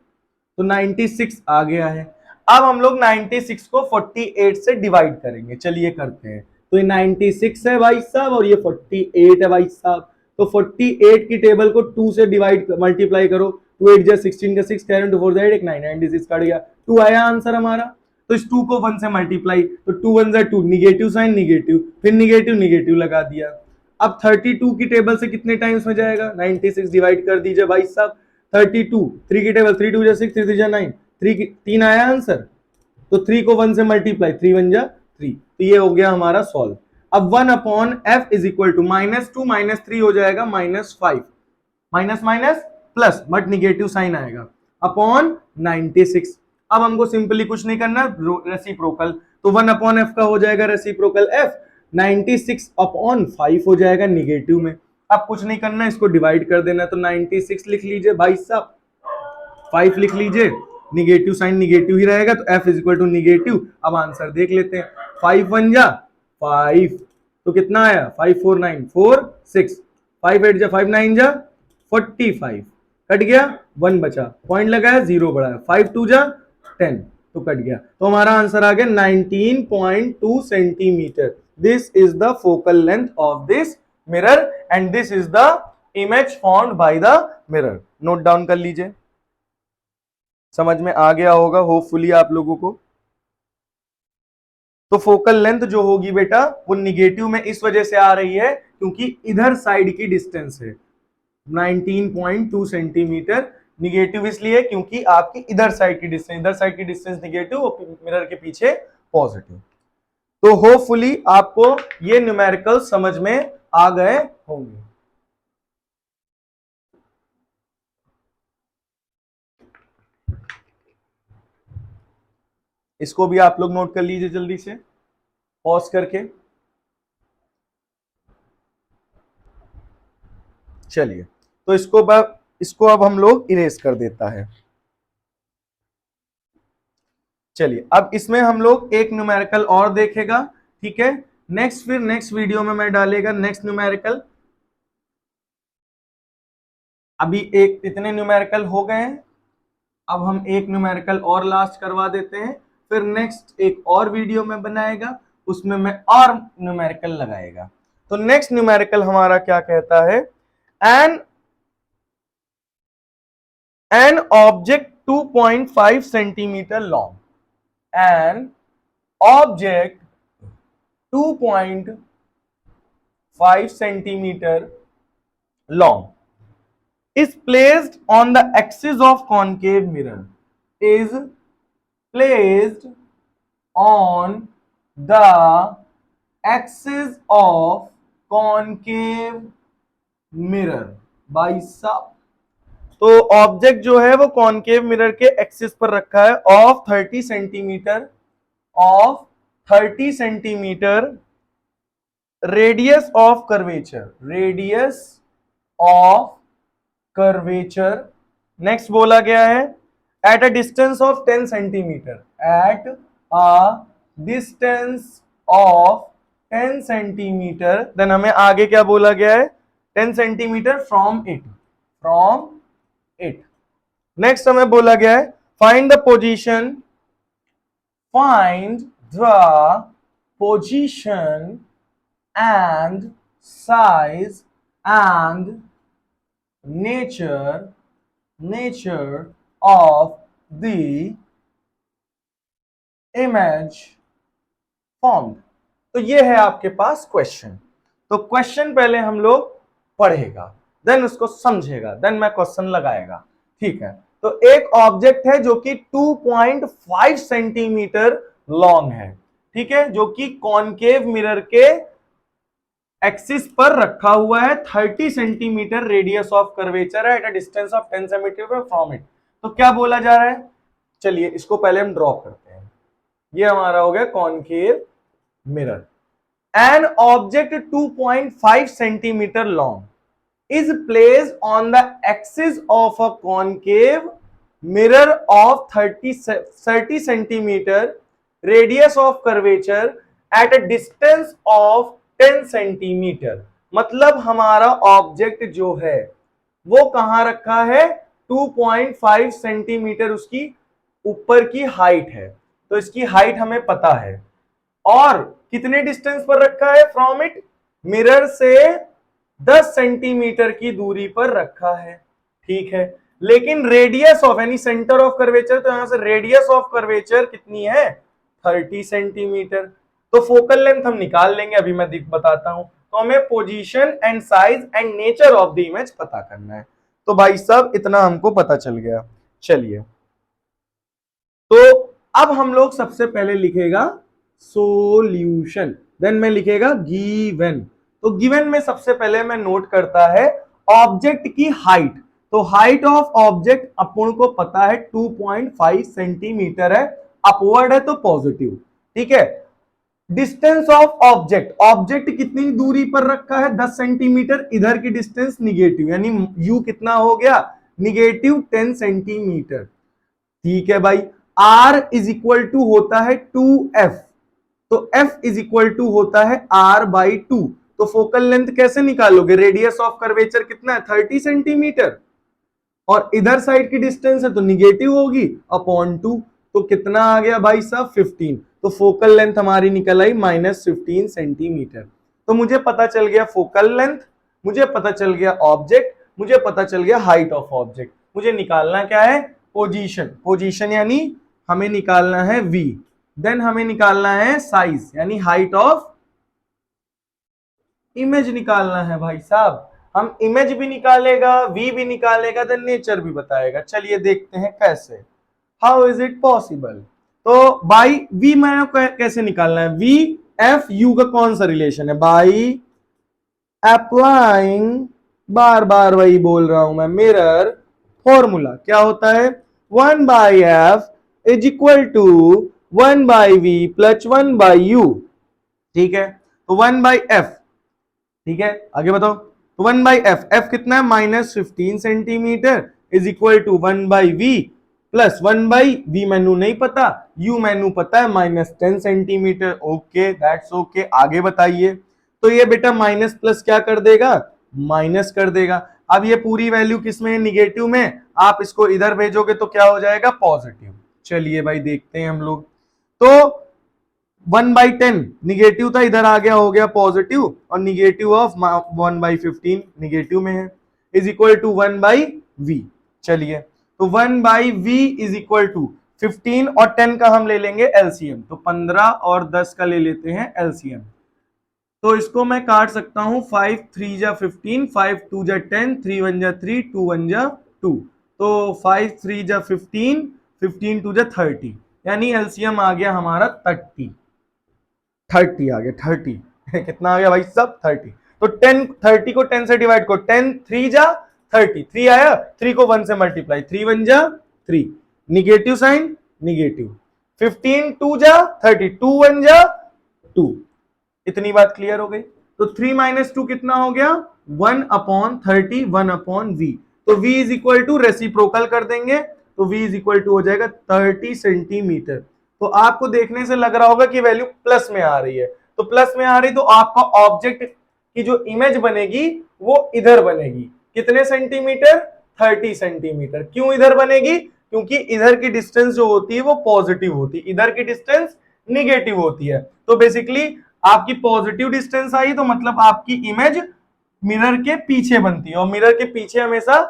तो 96 आ गया है। अब हम लोग 96 को 48 से डिवाइड करेंगे, चलिए करते हैं। तो ये 96 है भाई साहब और ये 48 है भाई साहब। तो 48 की टेबल को 2 से डिवाइड मल्टीप्लाई करो, 2 8 जा 16 का 6, 4 4 जा 8, 9 96 कट गया, 2 आया आंसर हमारा। तो इस 2 को 1 से मल्टीप्लाई, तो 2 1 जा 2, निगेटिव साइन निगेटिव, फिर निगेटिव निगेटिव लगा दिया। अब 32 की टेबल से कितने टाइम्स में जाएगा, 96 डिवाइड कर दीजिए भाई साहब 32, 3 की टेबल, 3 2 जा 6, 3 3 जा 9, 3 आया आंसर। तो 3 को 1 से मल्टीप्लाई, 3 1 जा 3। तो ये हो गया हमारा सॉल्व। अब 1 upon f is equal to -2 -3 हो जाएगा -5, minus minus plus, but negative sign आएगा, अपॉन 96। अब हमको सिंपली कुछ नहीं करना, रेसिप्रोकल। तो 1 अपॉन एफ का हो जाएगा रेसिप्रोकल एफ, 96 अपॉन 5 हो जाएगा निगेटिव में। अब कुछ नहीं करना, इसको डिवाइड कर देना। तो 96 लिख लीजिए भाई साहब, 5 लिख लीजिए, निगेटिव साइन निगेटिव ही रहेगा, तो f is equal to negative. अब आंसर देख लेते हैं, 5 1 जा 5, तो कितना आया, 5 4 9 4 6, 5 8 जा 5 9 जा 45, कट गया, 1 बचा, पॉइंट लगाया, 0 बढ़ाया, 5 2 जा 10, तो कट गया। तो हमारा आंसर आ गया 19.2 centimetre. This is the focal length of this mirror and this is the image found by the mirror. Note down कर लीजिए, समझ में आ गया होगा होपफुली आप लोगों को। तो फोकल लेंथ जो होगी बेटा वो निगेटिव में इस वजह से आ रही है क्योंकि इधर साइड की डिस्टेंस है 19.2 सेंटीमीटर, निगेटिव इसलिए क्योंकि आपकी इधर साइड की डिस्टेंस निगेटिव और मिरर के पीछे पॉजिटिव। तो होपफुली आपको ये न्यूमेरिकल समझ में आ गए होंगे। इसको भी आप लोग नोट कर लीजिए जल्दी से पॉज करके। चलिए, तो इसको अब हम लोग इरेज कर देता है। चलिए, अब इसमें हम लोग एक न्यूमेरिकल और देखेगा, ठीक है। फिर नेक्स्ट वीडियो में मैं डालेगा नेक्स्ट न्यूमेरिकल। अभी इतने न्यूमेरिकल हो गए हैं, अब हम एक न्यूमेरिकल और लास्ट करवा देते हैं, फिर नेक्स्ट एक और वीडियो में बनाएगा, उसमें मैं और न्यूमेरिकल लगाएगा। तो नेक्स्ट न्यूमेरिकल हमारा क्या कहता है, an object 2.5 centimeter long, an object 2.5 centimeter long is placed on the axis of concave mirror, is placed on the axis of concave mirror भाई साहब। तो ऑब्जेक्ट जो है वो कॉनकेव मिरर के एक्सिस पर रखा है of 30 centimetre radius of curvature. Next बोला गया है at a distance of 10 centimetre, at a distance of 10 centimetre. Then हमें आगे क्या बोला गया है, 10 सेंटीमीटर फ्रॉम इट। नेक्स्ट हमें बोला गया है find the the position and size and nature of the image formed। तो ये है आपके पास क्वेश्चन। तो क्वेश्चन पहले हम लोग पढ़ेगा, देन उसको समझेगा, देन मैं क्वेश्चन लगाएगा। ठीक है, तो एक ऑब्जेक्ट है जो कि 2.5 सेंटीमीटर लॉन्ग है, ठीक है, जो कि कॉनकेव मिरर के एक्सिस पर रखा हुआ है, 30 सेंटीमीटर रेडियस ऑफ कर्वेचर है at a distance of 10 centimetre from it. तो क्या बोला जा रहा है, चलिए इसको पहले हम ड्रॉ करते हैं। ये हमारा हो गया concave mirror. An object 2.5 centimetre long is placed on the axis of a concave mirror of 30 centimetre radius of curvature at a distance of 10 centimetre. मतलब हमारा ऑब्जेक्ट जो है वो कहां रखा है, 2.5 सेंटीमीटर उसकी ऊपर की हाइट है। तो इसकी हाइट हमें पता है, और कितने डिस्टेंस पर रखा है, फ्रॉम इट, मिरर से 10 सेंटीमीटर की दूरी पर रखा है। ठीक है, लेकिन रेडियस ऑफ यानी सेंटर ऑफ कर्वेचर, तो यहां से रेडियस ऑफ कर्वेचर कितनी है, 30 सेंटीमीटर। तो फोकल लेंथ हम निकाल लेंगे, अभी मैं बताता हूं। तो हमें position and size and nature of the image पता करना है। तो भाई साहब इतना हमको पता चल गया। चलिए, तो अब हम लोग सबसे पहले लिखेगा सोल्यूशन, देन में लिखेगा गिवन। तो गिवन में सबसे पहले मैं नोट करता है ऑब्जेक्ट की हाइट। तो हाइट ऑफ ऑब्जेक्ट अपन को पता है 2.5 सेंटीमीटर है, अपवर्ड है तो पॉजिटिव। ठीक है, डिस्टेंस ऑफ ऑब्जेक्ट, ऑब्जेक्ट कितनी दूरी पर रखा है, 10 सेंटीमीटर, इधर की डिस्टेंस निगेटिव, यानी यू कितना हो गया, निगेटिव 10 सेंटीमीटर। ठीक है भाई, R इज इक्वल टू होता है 2F, तो F इज इक्वल टू होता है R/2। तो फोकल लेंथ कैसे निकालोगे, रेडियस ऑफ कर्वेचर कितना है, 30 सेंटीमीटर, और इधर साइड की डिस्टेंस है तो निगेटिव होगी, अपॉन 2। तो कितना आ गया भाई साहब, 15। तो फोकल लेंथ हमारी निकल आई -15 सेंटीमीटर। तो मुझे पता चल गया फोकल लेंथ, मुझे पता चल गया ऑब्जेक्ट, मुझे पता चल गया हाइट ऑफ ऑब्जेक्ट। मुझे निकालना क्या है, पोजीशन। पोजीशन यानी हमें निकालना है v, देन हमें निकालना है साइज यानी हाइट ऑफ इमेज निकालना है भाई साहब। हम इमेज भी निकालेगा, वी भी निकालेगा, देन नेचर भी बताएगा। चलिए देखते हैं कैसे, हाउ इज इट पॉसिबल। तो बाई वी मैंने कैसे निकालना है, वी एफ यू का कौन सा रिलेशन है, बाई अप्लाइंग, बार बार वही बोल रहा हूं मैं, मिरर फॉर्मूला क्या होता है, 1/f is equal to 1/v plus 1/u। ठीक है, तो 1/f, ठीक है, आगे बताओ। तो 1/f, f कितना है, -15 centimetre is equal to 1/v plus 1/v मैनू नहीं पता, u मैनू पता है -10 सेंटीमीटर। ओके, दैट्स ओके, आगे बताइए। तो ये बेटा माइनस प्लस क्या कर देगा, माइनस कर देगा। अब ये पूरी वैल्यू किस में है, निगेटिव में, आप इसको इधर भेजोगे तो क्या हो जाएगा, पॉजिटिव। चलिए भाई देखते हैं हम लोग। तो 1/10 निगेटिव था, इधर आ गया, हो गया पॉजिटिव, और निगेटिव ऑफ 1/15 निगेटिव में है, इज इक्वल टू 1/v। चलिए, तो 1/v इज इक्वल टू 15 और 10 का हम ले लेंगे एलसीएम, तो 15 और 10 का ले लेते हैं एलसीएम। तो इसको मैं काट सकता हूं, 5 3 जा 15, 5 2 जा 10, 3 1 जा 3, 2 1 जा 2। तो 5 3 जा 15, 15 2 जा 30, यानी एलसीएम आ गया हमारा 30 आ गया 30 कितना आ गया भाई सब, 30। तो 10 30 को 10 से डिवाइड करो, 10 3 जा 30, 3 आया, 3 को 1 से मल्टीप्लाई, 3 1 जा 3, निगेटिव साइन निगेटिव, 15 2 जा 30, 2 1 जा 2। इतनी बात क्लियर हो गई। तो 3 - 2 कितना हो गया, 1/30, 1/v। तो v is equal to reciprocal कर देंगे, तो v इज इक्वल टू हो जाएगा 30 सेंटीमीटर। तो आपको देखने से लग रहा होगा कि वैल्यू प्लस में आ रही है, तो प्लस में आ रही, तो आपका ऑब्जेक्ट की जो इमेज बनेगी वो इधर बनेगी, कितने सेंटीमीटर, 30 सेंटीमीटर। क्यों इधर बनेगी, क्योंकि इधर की डिस्टेंस जो होती है वो पॉजिटिव होती है, इधर की डिस्टेंस निगेटिव होती है। तो बेसिकली आपकी पॉजिटिव डिस्टेंस आई तो मतलब आपकी इमेज मिरर के पीछे बनती है, और मिरर के पीछे हमेशा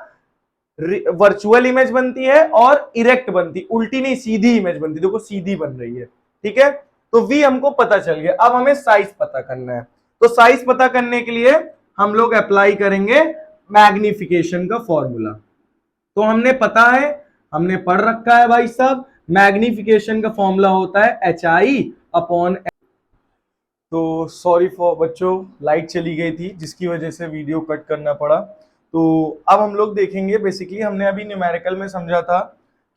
वर्चुअल इमेज बनती है और इरेक्ट बनती, उल्टी नहीं सीधी इमेज बनती। देखो सीधी बन रही है, ठीक है। तो v हमको पता चल गया। अब हमें साइज पता करना है, तो साइज पता करने के लिए हम लोग अप्लाई करेंगे मैग्निफिकेशन का फॉर्मूला। तो हमने पता है, हमने पढ़ रखा है भाई साहब, मैग्निफिकेशन का फॉर्मूला होता है HI/। तो सॉरी फॉर बच्चों, लाइट चली गई थी जिसकी वजह से वीडियो कट करना पड़ा। तो अब हम लोग देखेंगे, बेसिकली हमने अभी न्यूमेरिकल में समझा था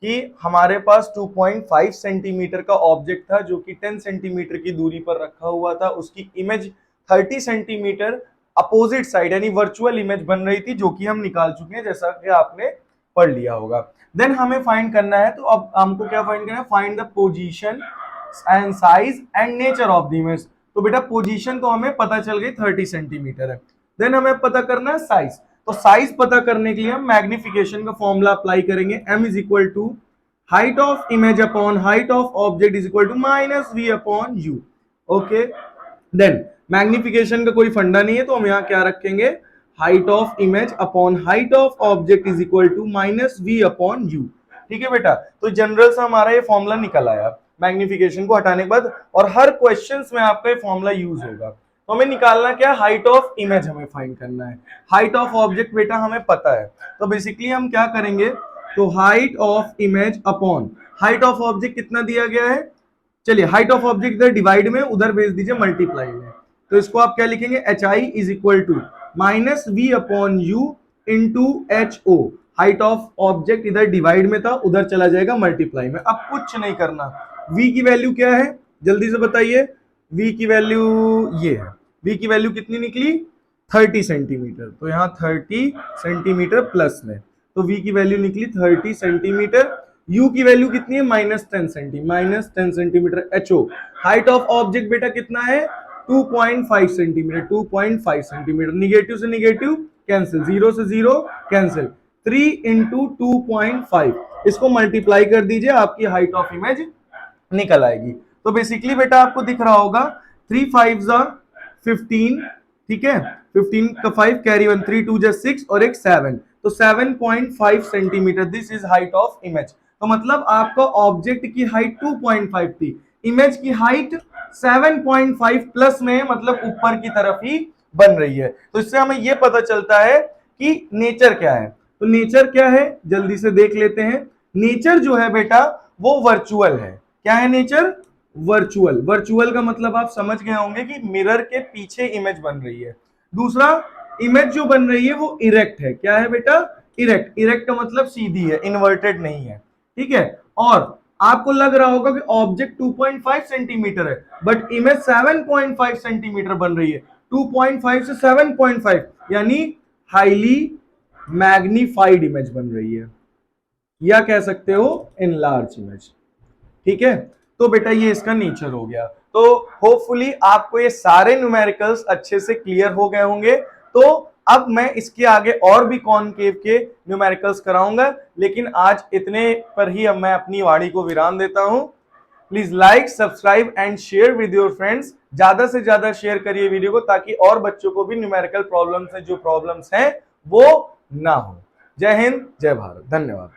कि हमारे पास 2.5 सेंटीमीटर का ऑब्जेक्ट था जो कि 10 सेंटीमीटर की दूरी पर रखा हुआ था, उसकी इमेज 30 सेंटीमीटर अपोजिट साइड यानी वर्चुअल इमेज बन रही थी, जो कि हम निकाल चुके हैं जैसा कि आपने पढ़ लिया होगा। देन हमें फाइंड करना है, तो अब हमको क्या फाइंड करना है, find the position and size and nature of the image. तो बेटा पोजीशन तो हमें पता चल गई 30 सेंटीमीटर है। देन हमें पता करना है साइज। तो साइज पता करने के लिए हम मैग्निफिकेशन का फॉर्मूला अप्लाई करेंगे, m is equal to height of image upon height of object is equal to minus v upon u। Okay, then magnification का कोई फंडा नहीं है, तो हम यहाँ क्या रखेंगे, height of image upon height of object is equal to minus v upon u। ठीक है बेटा, तो जनरल से हमारा ये फॉर्मूला निकल आया मैग्निफिकेशन को हटाने के बाद, और हर क्वेश्चंस में आपका ये फॉर्मूला यूज होगा। तो हमें निकालना क्या, हाइट ऑफ इमेज हमें फाइंड करना है। हाइट ऑफ ऑब्जेक्ट बेटा हमें पता है, तो बेसिकली हम क्या करेंगे, तो height of image upon height of object कितना दिया गया है, चलिए हाइट ऑफ ऑब्जेक्ट इधर डिवाइड में, उधर भेज दीजिए मल्टीप्लाई में। तो इसको आप क्या लिखेंगे, HI is equal to minus v upon u into HO। Height of object इधर डिवाइड में था, उधर चला जाएगा मल्टीप्लाई में। अब कुछ नहीं करना, v की वैल्यू क्या है जल्दी से बताइए, v की वैल्यू ये है, v की वैल्यू कितनी निकली 30 सेंटीमीटर, तो यहाँ 30 सेंटीमीटर प्लस में, तो v की वैल्यू निकली 30 सेंटीमीटर। u की वैल्यू कितनी है minus 10 centimetre. HO height of object बेटा कितना है 2.5 सेंटीमीटर, 2.5 सेंटीमीटर। निगेटिव से निगेटिव कैंसिल, 0 से 0 कैंसिल, 3 इंटू 2.5 इसको मल्टीप्लाई कर दीजिए, आपकी हाइट ऑफ इमेज निकल आएगी। तो बेसिकली बेटा आपको दिख रहा होगा 3 5 15, ठीक है, 15 का 5 कैरी 1, 3 2 6 और एक 7, तो 7.5 centimetre, this is height of image. तो मतलब आपका ऑब्जेक्ट की हाइट 2.5 थी, इमेज की हाइट 7.5 प्लस में, मतलब ऊपर की तरफ ही बन रही है। तो इससे हमें यह पता चलता है कि नेचर क्या है। तो नेचर क्या है जल्दी से देख लेते हैं। नेचर जो है बेटा वो वर्चुअल है। क्या है नेचर, वर्चुअल। वर्चुअल का मतलब आप समझ गए होंगे कि मिरर के पीछे इमेज बन रही है। दूसरा, इमेज जो बन रही है वो इरेक्ट है। क्या है बेटा, इरेक्ट। इरेक्ट का मतलब सीधी है, इन्वर्टेड नहीं है, ठीक है। और आपको लग रहा होगा कि ऑब्जेक्ट 2.5 सेंटीमीटर है, बट इमेज 7.5 सेंटीमीटर बन रही है। 2.5 से 7.5 यानी हाईली मैग्नीफाइड इमेज बन रही है, या कह सकते हो एनलार्ज इमेज, ठीक है। तो बेटा ये इसका नेचर हो गया। तो होपफुली आपको ये सारे न्यूमेरिकल्स अच्छे से क्लियर हो गए होंगे। तो अब मैं इसके आगे और भी कॉनकेव के न्यूमेरिकल्स कराऊंगा, लेकिन आज इतने पर ही अब मैं अपनी वाणी को विराम देता हूं। Please like, subscribe and share with your friends. ज्यादा से ज्यादा शेयर करिए वीडियो को, ताकि और बच्चों को भी न्यूमेरिकल प्रॉब्लम्स हैं जो प्रॉब्लम्स हैं वो ना हो। जय हिंद, जय भारत, धन्यवाद।